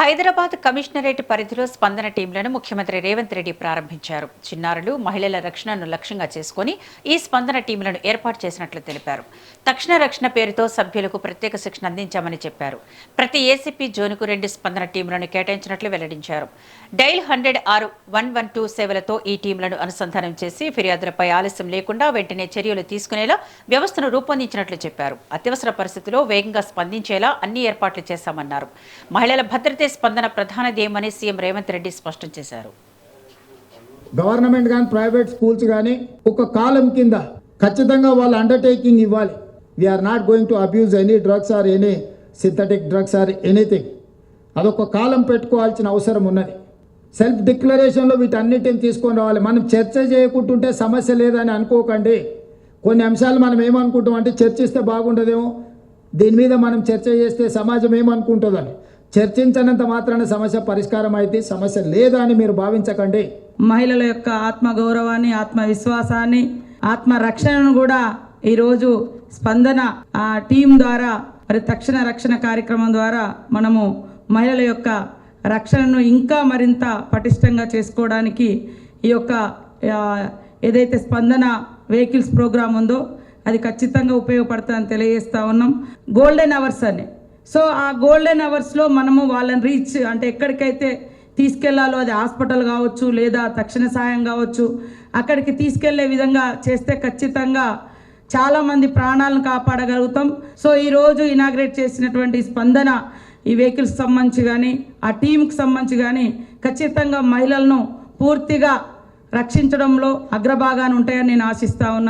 Hyderabad commissionerate పరిధిలో స్పందన టీంలను ముఖ్యమంత్రి రేవంత్ రెడ్డి ప్రారంభించారు. చిన్నారులు, మహిళల రక్షణను లక్ష్యంగా చేసుకుని ఈ స్పందన టీంలను ఏర్పాటు చేసినట్లు తెలిపారు. తక్షణ రక్షణ పేరుతో సభ్యులకు ప్రత్యేక శిక్షణ అందించామని చెప్పారు. ప్రతి ఏసీపీ జోన్కు 2 స్పందన టీంలను కేటాయించినట్లు వెల్లడించారు. డైల్ 100-112 సేవలతో ఈ టీంలను అనుసంధానం చేసి ఫిర్యాదులపై ఆలస్యం లేకుండా వెంటనే చర్యలు తీసుకునేలా వ్యవస్థను రూపొందించినట్లు చెప్పారు. అత్యవసర పరిస్థితుల్లో వేగంగా స్పందించేలా అన్ని ఏర్పాట్లు చేశామన్నారు. మహిళల భద్రత స్పందన ప్రధాన ధ్యేయమని సీఎం రేవంత్ రెడ్డి స్పష్టం చేశారు. గవర్నమెంట్ కానీ ప్రైవేట్ స్కూల్స్ కానీ ఒక కాలం కింద ఖచ్చితంగా వాళ్ళు అండర్టేకింగ్ ఇవ్వాలి. We are not going to abuse any drugs or any synthetic drugs or anything. అదొక కాలం పెట్టుకోవాల్సిన అవసరం ఉన్నది. సెల్ఫ్ డిక్లరేషన్లో వీటన్నిటిని తీసుకొని రావాలి. మనం చర్చ చేయకుంటుంటే సమస్య లేదని అనుకోకండి. కొన్ని అంశాలు మనం ఏమనుకుంటాం అంటే చర్చిస్తే బాగుండదేమో, దీని మీద మనం చర్చ చేస్తే సమాజం ఏమనుకుంటుందని. చర్చించినంత మాత్రాన సమస్య పరిష్కారం అయితే సమస్య లేదా అని మీరు భావించకండి. మహిళల యొక్క ఆత్మగౌరవాన్ని, ఆత్మవిశ్వాసాన్ని, ఆత్మరక్షణను కూడా ఈరోజు స్పందన ఆ టీం ద్వారా మరి తక్షణ రక్షణ కార్యక్రమం ద్వారా మనము మహిళల యొక్క రక్షణను ఇంకా మరింత పటిష్టంగా చేసుకోవడానికి ఈ యొక్క ఏదైతే స్పందన వెహికల్స్ ప్రోగ్రామ్ ఉందో అది ఖచ్చితంగా ఉపయోగపడుతుందని తెలియజేస్తూ ఉన్నాం. గోల్డెన్ అవర్స్ అని, సో ఆ గోల్డెన్ అవర్స్లో మనము వాళ్ళని రీచ్ అంటే ఎక్కడికైతే తీసుకెళ్లాలో, అది హాస్పిటల్ కావచ్చు లేదా తక్షణ సాయం కావచ్చు, అక్కడికి తీసుకెళ్లే విధంగా చేస్తే ఖచ్చితంగా చాలామంది ప్రాణాలను కాపాడగలుగుతాం. సో ఈరోజు ఇనాగ్రేట్ చేసినటువంటి స్పందన ఈ వెహికల్స్ సంబంధించి కానీ ఆ టీంకి సంబంధించి కానీ ఖచ్చితంగా మహిళలను పూర్తిగా రక్షించడంలో అగ్రభాగాన్ని ఉంటాయని నేను ఆశిస్తా ఉన్నా.